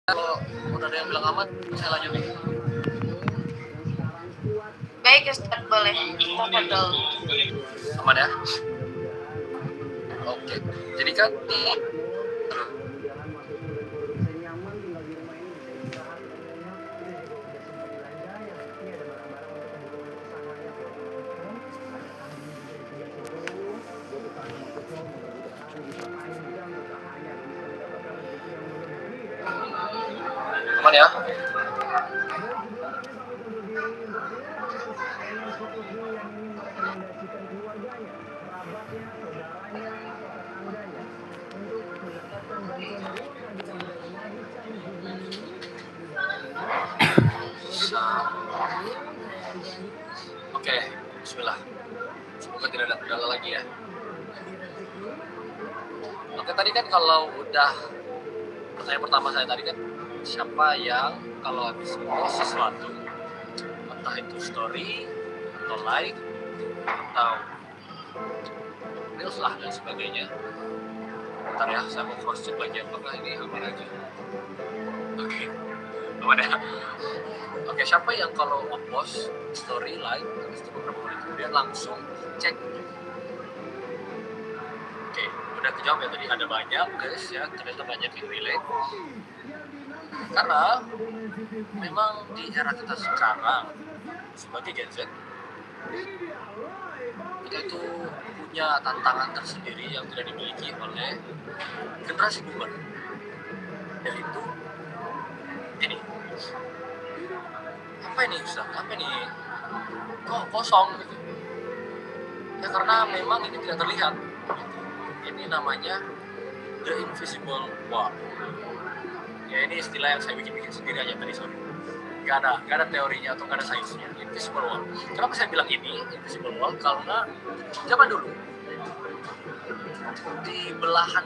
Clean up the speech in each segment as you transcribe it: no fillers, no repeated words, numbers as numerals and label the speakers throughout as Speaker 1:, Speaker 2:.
Speaker 1: Kalau udah ada yang bilang aman, saya lanjut nih.
Speaker 2: Baik Ustaz, boleh. Tafadhol.
Speaker 1: Aman ya? Oke. Jadi kan nih aman ya? Oke, bismillah. Semoga tidak ada kendala lagi ya. Oke, tadi kan kalau udah pertanyaan pertama saya tadi kan siapa yang kalau habis post sesuatu entah itu story atau like atau reels lah dan sebagainya. Bentar ya, saya mau cross check lagi apakah ini aman aja. Oke, aman ya. Oke, siapa yang kalau nge-post story like terus itu beberapa menit kemudian langsung cek. Oke, udah kejawab ya tadi, ada banyak guys ya, ternyata banyak yang relate. Karena memang di era kita sekarang sebagai Gen Z kita itu punya tantangan tersendiri yang tidak dimiliki oleh generasi boomer, yaitu ini. Apa ini Ustaz? Apa ini? Kok kosong gitu? Ya karena memang ini tidak terlihat. Ini namanya the invisible wall. Ya ini istilah yang saya bikin sendiri aja tadi, sorry. Gak ada teorinya atau gak ada sainsnya. Invisible wall. Kenapa saya bilang ini invisible wall? Karena zaman dulu di belahan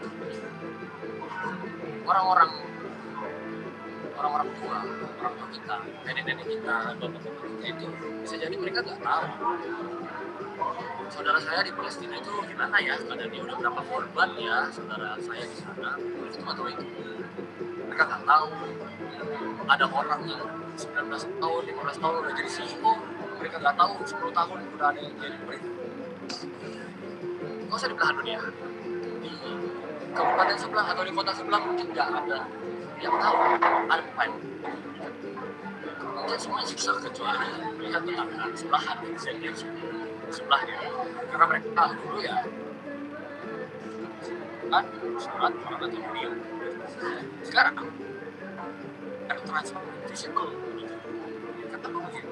Speaker 1: orang-orang tua kita, nenek-nenek kita, bapak-bapak kita itu bisa jadi mereka nggak tahu saudara saya di Palestina itu gimana ya, keadaannya udah berapa korban ya saudara saya di sana, itu nggak tahu itu. Mereka nggak tahu ada orang yang 19 tahun, 15 tahun udah jadi CEO, mereka nggak tahu 10 tahun udah ada yang jadi menteri. Nggak usah di belahan dunia, di kabupaten sebelah atau di kota sebelah mungkin nggak ada yang tahu ada pemain. Mungkin semuanya susah kecuali melihat tetangga sebelahan, sebelahnya, karena mereka dulu ya kan surat orang atau video. Sekarang ada transfer physical, kata begitu.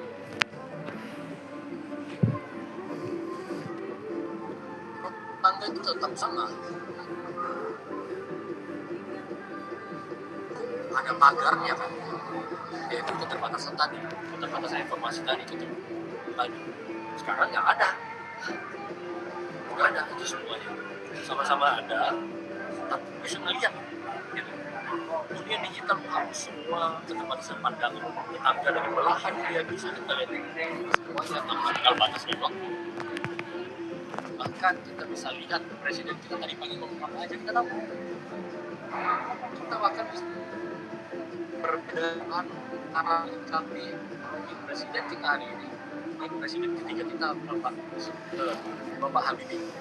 Speaker 1: Tangga itu tetap sama, ada pagarnya kan, yaitu keterbatasan tadi, keterbatasan informasi tadi itu tadi. Sekarang nggak ada itu semuanya sama-sama ada, tapi bisa melihat gitu. Dunia digital harus semua keterbatasan pandangan, tetangga dari belahan dia bisa kita lihat semuanya tanpa tinggal batas waktu. Bahkan kita bisa lihat presiden kita tadi pagi ngomong apa aja kita tahu. Kita bahkan bisa perbedaan antara kami presiden kita hari ini presiden ketiga kita Bapak Habibie,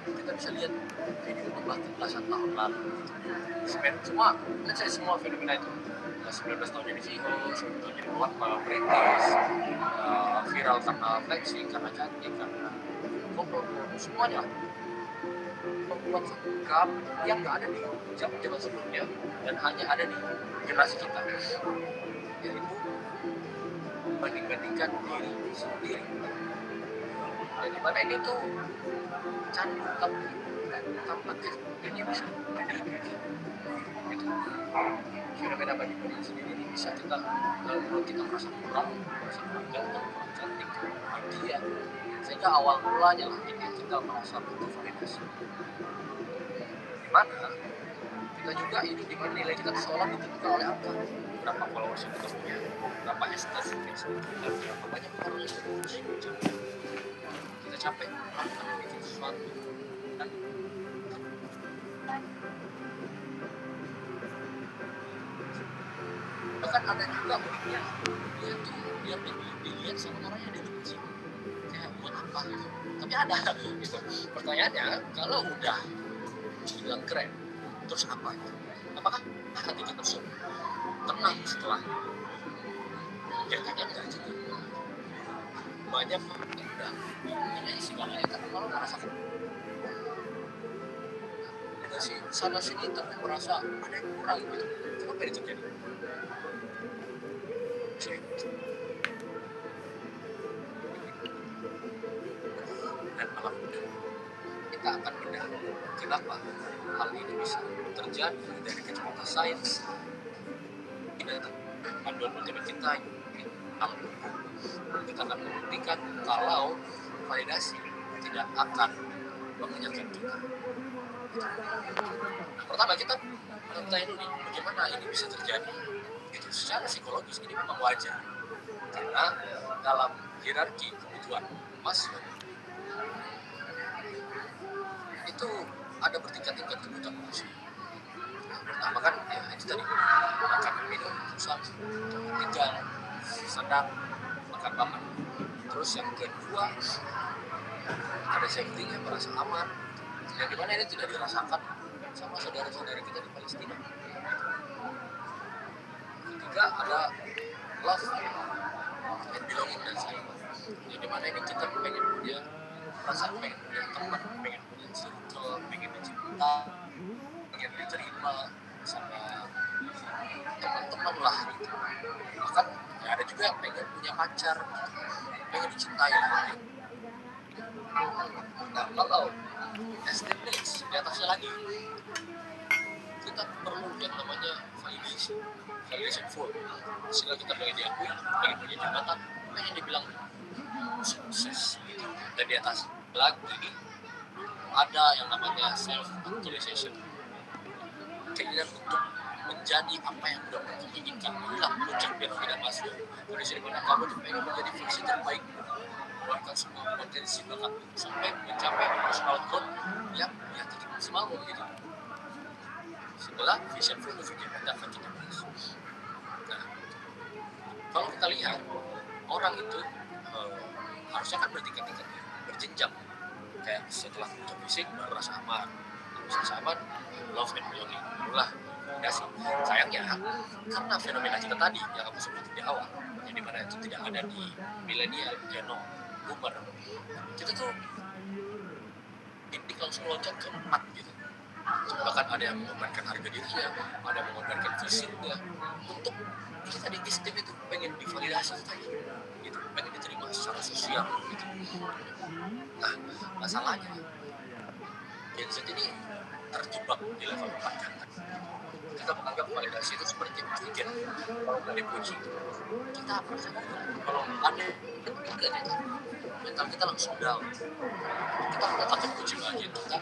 Speaker 1: kita bisa lihat video bahkan belasan tahun lalu. Semua fenomena itu 19 tahun jadi CEO, 19 tahun jadi perintis, viral karena flexing, karena cantik, karena semuanya membuat sikap yang nggak ada di zaman sebelumnya dan hanya ada di generasi kita, yaitu membanding-bandingkan diri sendiri. Dan dimana ini tuh candu tampaknya ini bisa gitu. Fenomena banding-banding sendiri ini bisa kita kalau kita merasa kurang ganteng, kurang cantik, dia sehingga awal mulanya lah ini kita merasa butuh validasi. Dimana kita juga hidup di mana nilai kita seolah ditentukan oleh angka, berapa followers yang kita punya, berapa estetik dan berapa banyak orang yang kita capek melakukan bikin sesuatu dan bahkan ada juga uniknya dia tuh biar dilihat sama orang yang dia benci, kayak buat apa gitu. Tapi ada gitu. Pertanyaannya, kalau udah bilang keren, terus apa gitu? Apakah hati kita tuh tenang setelah? Ya kayaknya enggak juga. Banyak udah ini segalanya, tapi kalau merasa ada sih sana sini tapi merasa ada yang kurang gitu. Kenapa ini terjadi? Dan malam kita akan bedah kenapa hal ini bisa terjadi dari kacamata sains, tidak panduan ultimate kita kita akan membuktikan kalau validasi tidak akan mengenyangkan kita. Pertama kita menentukan dulu nih bagaimana ini bisa terjadi. Itu secara psikologis ini memang wajar karena dalam hierarki kebutuhan Maslow itu ada bertingkat-tingkat kebutuhan manusia. Pertama kan ya itu tadi makan minum susah, tinggal sedang makan papan. Terus yang kedua ada safety-nya, merasa aman, yang dimana ini tidak dirasakan sama saudara-saudara kita di Palestina. Ketiga ada love and belonging dan sayang, yang dimana ini kita pengen punya perasaan, pengen punya teman, pengen punya circle, pengen dicinta, pengen diterima sama teman-teman lah gitu. Bahkan ya ada juga yang pengen punya pacar, pengen dicintai. Nah kalau SD needs di atasnya lagi, kita perlu yang namanya validation full. Sehingga kita pengen diakui, pengen punya jabatan, pengen dibilang sukses. Dan di atas lagi ada yang namanya self actualization, keinginan untuk menjadi apa yang udah pernah inginkan. Inilah puncak piramida Maslow. Dari sini mana kamu tuh pengen menjadi versi terbaik, mengeluarkan semua potensi bakat sampai mencapai personal growth yang ya titik maksimal begitu. Setelah vision full berpikir pendek akan kita bahas. Nah, kalau kita lihat orang itu harusnya kan bertingkat-tingkat, berjenjang. Kayak setelah kebutuhan fisik baru rasa aman, rasa aman, love and belonging, barulah sih. Sayangnya karena fenomena kita tadi yang aku sebut di awal, yang dimana itu tidak ada di milenial, Geno, Boomer, kita tuh ini langsung loncat ke 4 gitu. Bahkan ada yang mengorbankan harga dirinya, ada yang mengorbankan fisiknya untuk kita di sistem itu pengen divalidasi tadi, gitu, pengen diterima secara sosial gitu. Nah masalahnya Gen Z ini terjebak di level 4 kan. Kita menganggap validasi itu seperti pujian. Kalau nggak dipuji, kita merasa kalau ada mental kita langsung down. Kita udah takut puji lagi, kita